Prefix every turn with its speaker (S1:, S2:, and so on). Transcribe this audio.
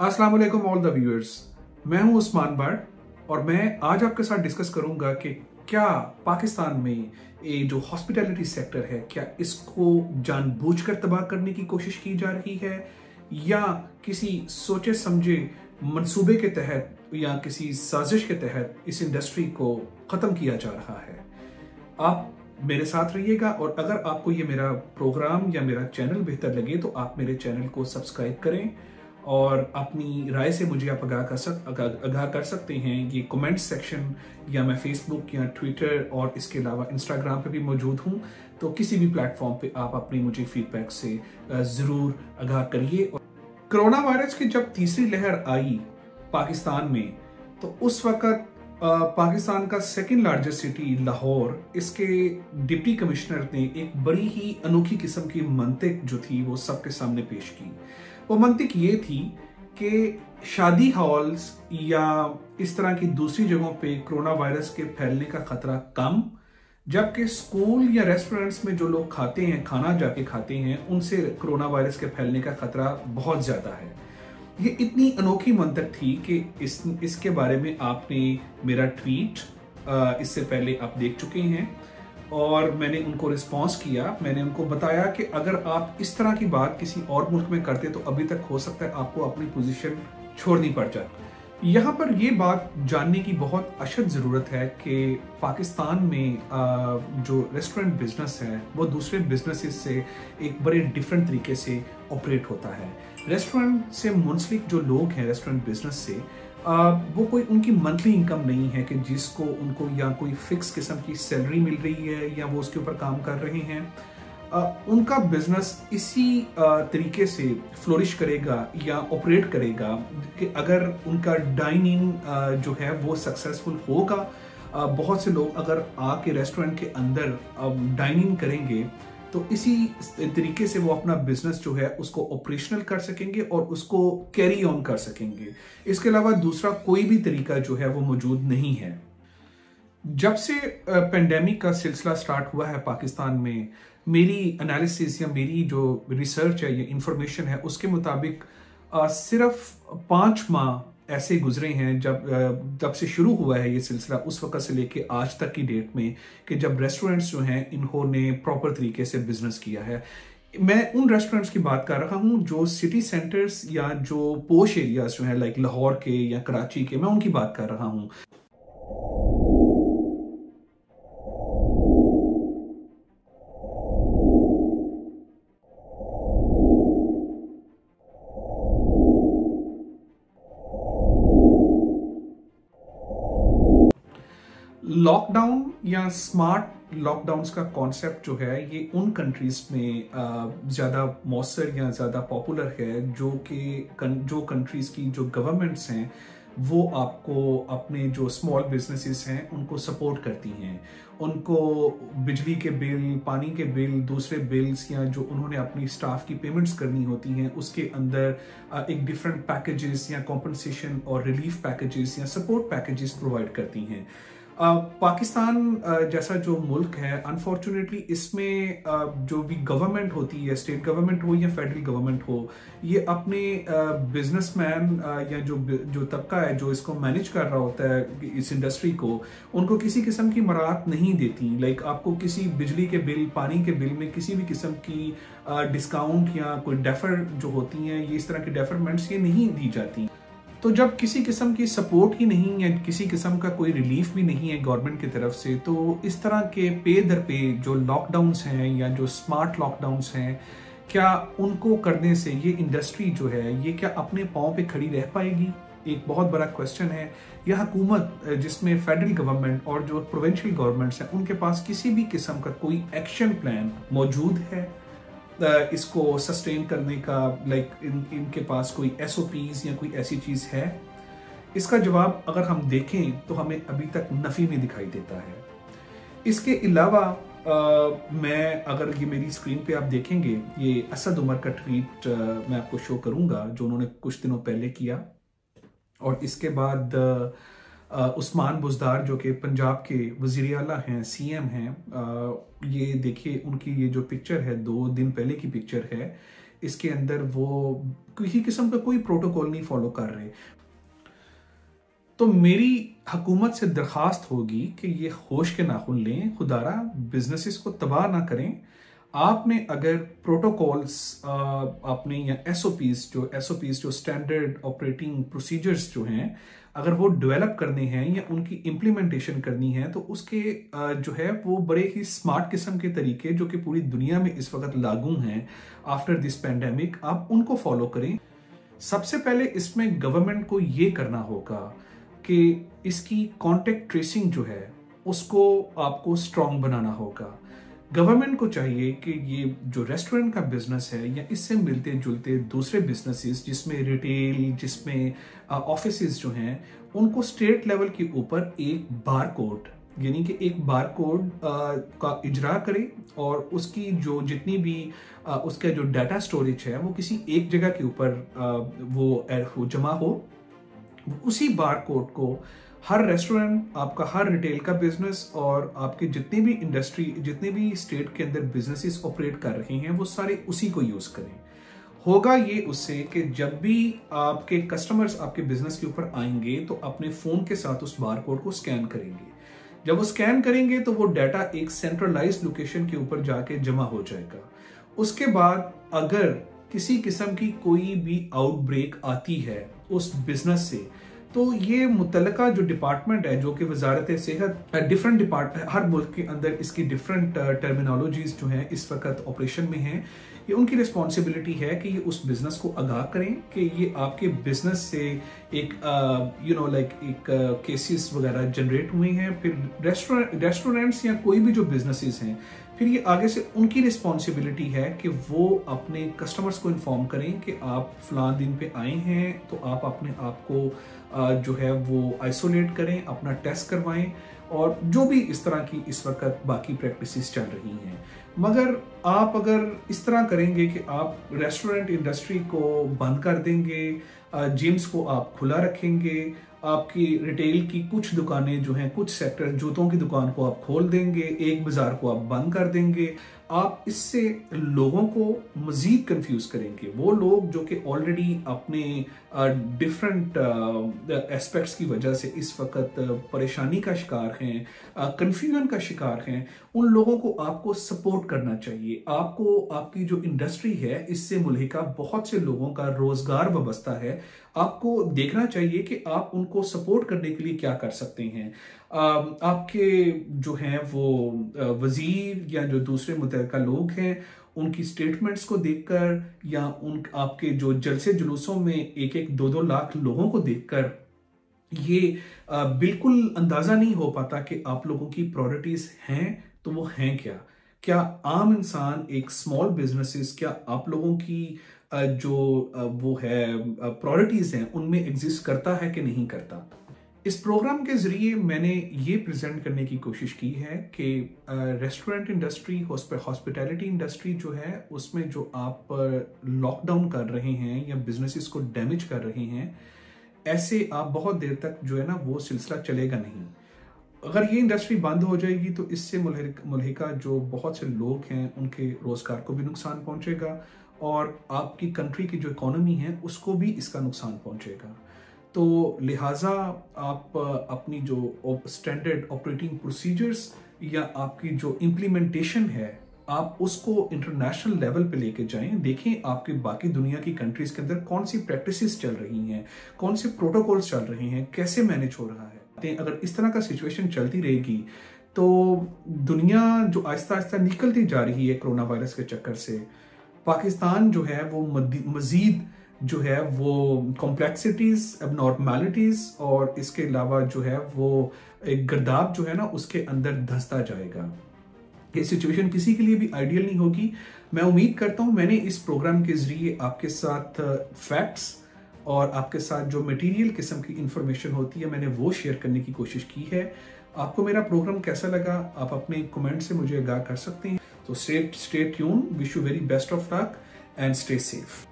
S1: अस्सलाम वालेकुम all the viewers, मैं हूं उस्मान बट और मैं आज आपके साथ डिस्कस करूंगा कि क्या पाकिस्तान में ये जो हॉस्पिटैलिटी सेक्टर है, क्या इसको जानबूझकर तबाह करने की कोशिश की जा रही है या किसी सोचे समझे मंसूबे के तहत या किसी साजिश के तहत इस इंडस्ट्री को ख़त्म किया जा रहा है। आप मेरे साथ रहिएगा और अगर आपको ये मेरा प्रोग्राम या मेरा चैनल बेहतर लगे तो आप मेरे चैनल को सब्सक्राइब करें और अपनी राय से मुझे आप आगाह कर सकते हैं। ये कमेंट सेक्शन या मैं फेसबुक या ट्विटर और इसके अलावा इंस्टाग्राम पे भी मौजूद हूँ, तो किसी भी प्लेटफॉर्म पे आप अपनी मुझे फीडबैक से ज़रूर आगाह करिए। कोरोना वायरस की जब तीसरी लहर आई पाकिस्तान में, तो उस वक़्त पाकिस्तान का सेकंड लार्जेस्ट सिटी लाहौर, इसके डिप्टी कमिश्नर ने एक बड़ी ही अनोखी किस्म की मंतिक जो थी वो सबके सामने पेश की। वो मंतिक ये थी कि शादी हॉल्स या इस तरह की दूसरी जगहों पे कोरोना वायरस के फैलने का खतरा कम, जबकि स्कूल या रेस्टोरेंट्स में जो लोग खाते हैं, खाना जाके खाते हैं, उनसे कोरोना वायरस के फैलने का खतरा बहुत ज्यादा है। ये इतनी अनोखी मंतक थी कि इसके बारे में आपने मेरा ट्वीट इससे पहले आप देख चुके हैं और मैंने उनको रिस्पांस किया। मैंने उनको बताया कि अगर आप इस तरह की बात किसी और मुल्क में करते तो अभी तक हो सकता है आपको अपनी पोजीशन छोड़नी पड़ जाए। यहाँ पर ये बात जानने की बहुत अशद ज़रूरत है कि पाकिस्तान में जो रेस्टोरेंट बिजनेस है वो दूसरे बिजनेसेस से एक बड़े डिफरेंट तरीके से ऑपरेट होता है। रेस्टोरेंट से मुंसलिक जो लोग हैं रेस्टोरेंट बिजनेस से, वो कोई उनकी मंथली इनकम नहीं है कि जिसको उनको या कोई फिक्स किस्म की सैलरी मिल रही है या वो उसके ऊपर काम कर रहे हैं। उनका बिजनेस इसी तरीके से फ्लोरिश करेगा या ऑपरेट करेगा कि अगर उनका डाइनिंग जो है वो सक्सेसफुल होगा। बहुत से लोग अगर आके रेस्टोरेंट के अंदर डाइनिंग करेंगे तो इसी तरीके से वो अपना बिजनेस जो है उसको ऑपरेशनल कर सकेंगे और उसको कैरी ऑन कर सकेंगे। इसके अलावा दूसरा कोई भी तरीका जो है वो मौजूद नहीं है। जब से पेंडेमिक का सिलसिला स्टार्ट हुआ है पाकिस्तान में, मेरी एनालिसिस या मेरी जो रिसर्च है या इंफॉर्मेशन है उसके मुताबिक सिर्फ 5 माह ऐसे गुजरे हैं जब से शुरू हुआ है ये सिलसिला, उस वक्त से लेके आज तक की डेट में, कि जब रेस्टोरेंट्स जो हैं इन्होंने प्रॉपर तरीके से बिजनेस किया है। मैं उन रेस्टोरेंट्स की बात कर रहा हूं जो सिटी सेंटर्स या जो पोश एरियाज जो हैं लाइक लाहौर के या कराची के, मैं उनकी बात कर रहा हूं। लॉकडाउन या स्मार्ट लॉकडाउन्स का कॉन्सेप्ट जो है ये उन कंट्रीज में ज़्यादा मौसर या ज़्यादा पॉपुलर है जो कंट्रीज की जो गवर्नमेंट्स हैं वो आपको अपने जो स्मॉल बिजनेसेस हैं उनको सपोर्ट करती हैं। उनको बिजली के बिल, पानी के बिल, दूसरे बिल्स या जो उन्होंने अपनी स्टाफ की पेमेंट्स करनी होती हैं उसके अंदर एक डिफरेंट पैकेजेस या कॉम्पनसेशन और रिलीफ पैकेजेस या सपोर्ट पैकेजेस प्रोवाइड करती हैं। पाकिस्तान जैसा जो मुल्क है, अनफॉर्चुनेटली इसमें जो भी गवर्नमेंट होती है, स्टेट गवर्नमेंट हो या फेडरल गवर्नमेंट हो, ये अपने बिजनेसमैन या जो तबका है जो इसको मैनेज कर रहा होता है इस इंडस्ट्री को, उनको किसी किस्म की मराहत नहीं देती। लाइक आपको किसी बिजली के बिल, पानी के बिल में किसी भी किस्म की डिस्काउंट या कोई डेफर जो होती हैं, ये इस तरह की डेफरमेंट्स ये नहीं दी जाती। तो जब किसी किस्म की सपोर्ट ही नहीं है, किसी किस्म का कोई रिलीफ भी नहीं है गवर्नमेंट की तरफ से, तो इस तरह के पे दर पे जो लॉकडाउन्स हैं या जो स्मार्ट लॉकडाउन्स हैं, क्या उनको करने से ये इंडस्ट्री जो है ये क्या अपने पाँव पे खड़ी रह पाएगी? एक बहुत बड़ा क्वेश्चन है। यह हुकूमत जिसमें फेडरल गवर्नमेंट और जो प्रोविंशियल गवर्नमेंट्स हैं उनके पास किसी भी किस्म का कोई एक्शन प्लान मौजूद है इसको सस्टेन करने का? लाइक इनके पास कोई SOPs या कोई ऐसी चीज है? इसका जवाब अगर हम देखें तो हमें अभी तक नफी में दिखाई देता है। इसके अलावा मैं अगर ये मेरी स्क्रीन पे आप देखेंगे, ये असद उमर का ट्वीट मैं आपको शो करूंगा जो उन्होंने कुछ दिनों पहले किया, और इसके बाद उस्मान बुज़दार जो कि पंजाब के वज़ीर आला हैं, सीएम हैं, ये देखिए उनकी ये जो पिक्चर है 2 दिन पहले की पिक्चर है, इसके अंदर वो किसी किस्म का कोई प्रोटोकॉल नहीं फॉलो कर रहे। तो मेरी हुकूमत से दरख्वास्त होगी कि ये होश के नाखून लें, खुदारा बिजनेसेस को तबाह ना करें। आपने अगर प्रोटोकॉल्स आपने या एसओपीज जो स्टैंडर्ड ऑपरेटिंग प्रोसीजर्स जो हैं, अगर वो डेवलप करने हैं या उनकी इम्प्लीमेंटेशन करनी है, तो उसके जो है वो बड़े ही स्मार्ट किस्म के तरीके जो कि पूरी दुनिया में इस वक्त लागू हैं आफ्टर दिस पैंडेमिक, आप उनको फॉलो करें। सबसे पहले इसमें गवर्नमेंट को ये करना होगा कि इसकी कॉन्टेक्ट ट्रेसिंग जो है उसको आपको स्ट्रॉन्ग बनाना होगा। गवर्नमेंट को चाहिए कि ये जो रेस्टोरेंट का बिजनेस है या इससे मिलते जुलते दूसरे बिजनेसेस जिसमें रिटेल, जिसमें ऑफिसेज जो हैं, उनको स्टेट लेवल के ऊपर एक बार कोड यानी कि एक बार कोड का इजरा करे और उसकी जो जितनी भी उसका जो डाटा स्टोरेज है वो किसी एक जगह के ऊपर वो जमा हो। उसी बार कोड को हर रेस्टोरेंट, आपका हर रिटेल का बिजनेस और आपके जितने भी इंडस्ट्री, जितने भी स्टेट के अंदर बिजनेसेस ऑपरेट कर रहे हैं, वो सारे उसी को यूज करें। होगा ये उससे कि जब भी आपके कस्टमर्स आपके बिजनेस के ऊपर आएंगे तो अपने फोन के साथ उस बार कोड को स्कैन करेंगे। जब वो स्कैन करेंगे तो वो डाटा एक सेंट्रलाइज्ड लोकेशन के ऊपर जाके जमा हो जाएगा। उसके बाद अगर किसी किस्म की कोई भी आउटब्रेक आती है उस बिजनेस से, तो ये मुतलका जो डिपार्टमेंट है, जो कि वजारत सेहत, डिफरेंट डिपार्टमेंट, हर मुल्क के अंदर इसकी डिफरेंट टर्मिनोलॉजीज जो हैं इस वक्त ऑपरेशन में हैं, ये उनकी रिस्पॉन्सिबिलिटी है कि ये उस बिजनेस को आगाह करें कि ये आपके बिजनेस से एक एक केसेस वगैरह जनरेट हुए हैं। फिर रेस्टोरेंट्स या कोई भी जो बिजनेसेस हैं, फिर ये आगे से उनकी रिस्पॉन्सिबिलिटी है कि वो अपने कस्टमर्स को इन्फॉर्म करें कि आप फलां दिन पे आए हैं तो आप अपने आप को जो है वो आइसोलेट करें, अपना टेस्ट करवाएं और जो भी इस तरह की इस वक्त बाकी प्रैक्टिसेस चल रही हैं। मगर आप अगर इस तरह करेंगे कि आप रेस्टोरेंट इंडस्ट्री को बंद कर देंगे, जिम्स को आप खुला रखेंगे, आपकी रिटेल की कुछ दुकानें जो हैं, कुछ सेक्टर, जूतों की दुकान को आप खोल देंगे, एक बाजार को आप बंद कर देंगे, आप इससे लोगों को मजीद कंफ्यूज करेंगे। वो लोग जो कि ऑलरेडी अपने डिफरेंट एस्पेक्ट्स की वजह से इस वक्त परेशानी का शिकार हैं, कंफ्यूजन का शिकार हैं, उन लोगों को आपको सपोर्ट करना चाहिए। आपको आपकी जो इंडस्ट्री है इससे मुल्हिका बहुत से लोगों का रोजगार वाबस्ता है, आपको देखना चाहिए कि आप उनको सपोर्ट करने के लिए क्या कर सकते हैं। आपके जो हैं वो वजीर या जो दूसरे मुतल्लिका लोग हैं, उनकी स्टेटमेंट्स को देखकर या उन आपके जो जलसे जुलूसों में 1-2 लाख लोगों को देखकर ये बिल्कुल अंदाजा नहीं हो पाता कि आप लोगों की प्रायोरिटीज हैं तो वो हैं क्या आम इंसान, एक स्मॉल बिजनेसेस, क्या आप लोगों की जो वो है प्रायोरिटीज हैं उनमें एग्जिस्ट करता है कि नहीं करता। इस प्रोग्राम के जरिए मैंने ये प्रेजेंट करने की कोशिश की है कि रेस्टोरेंट इंडस्ट्री, हॉस्पिटैलिटी इंडस्ट्री जो है उसमें जो आप लॉकडाउन कर रहे हैं या बिजनेसेस को डैमेज कर रहे हैं, ऐसे आप बहुत देर तक जो है ना वो सिलसिला चलेगा नहीं। अगर ये इंडस्ट्री बंद हो जाएगी तो इससे मुल्हिका जो बहुत से लोग हैं उनके रोजगार को भी नुकसान पहुंचेगा और आपकी कंट्री की जो इकोनॉमी है उसको भी इसका नुकसान पहुंचेगा। तो लिहाजा आप अपनी जो स्टैंडर्ड ऑपरेटिंग प्रोसीजर्स या आपकी जो इम्प्लीमेंटेशन है, आप उसको इंटरनेशनल लेवल पे लेके जाएं। देखें आपके बाकी दुनिया की कंट्रीज के अंदर कौन सी प्रैक्टिसेस चल रही हैं, कौन से प्रोटोकॉल्स चल रहे हैं, कैसे मैनेज हो रहा है। अगर इस तरह का सिचुएशन चलती रहेगी तो दुनिया जो आहिस्ता आहिस्ता निकलती जा रही है कोरोना वायरस के चक्कर से, पाकिस्तान जो है वो मजीद जो है वो कॉम्प्लेक्सिटीज, एबनॉर्मलिटीज और इसके अलावा जो है वो एक गर्दाब जो है ना उसके अंदर धंसता जाएगा। ये सिचुएशन किसी के लिए भी आइडियल नहीं होगी। मैं उम्मीद करता हूं मैंने इस प्रोग्राम के जरिए आपके साथ फैक्ट्स और आपके साथ जो मटेरियल किस्म की इंफॉर्मेशन होती है मैंने वो शेयर करने की कोशिश की है। आपको मेरा प्रोग्राम कैसा लगा आप अपने कमेंट से मुझे आगाह कर सकते हैं। तो stay tune, wish you very best of luck and stay safe.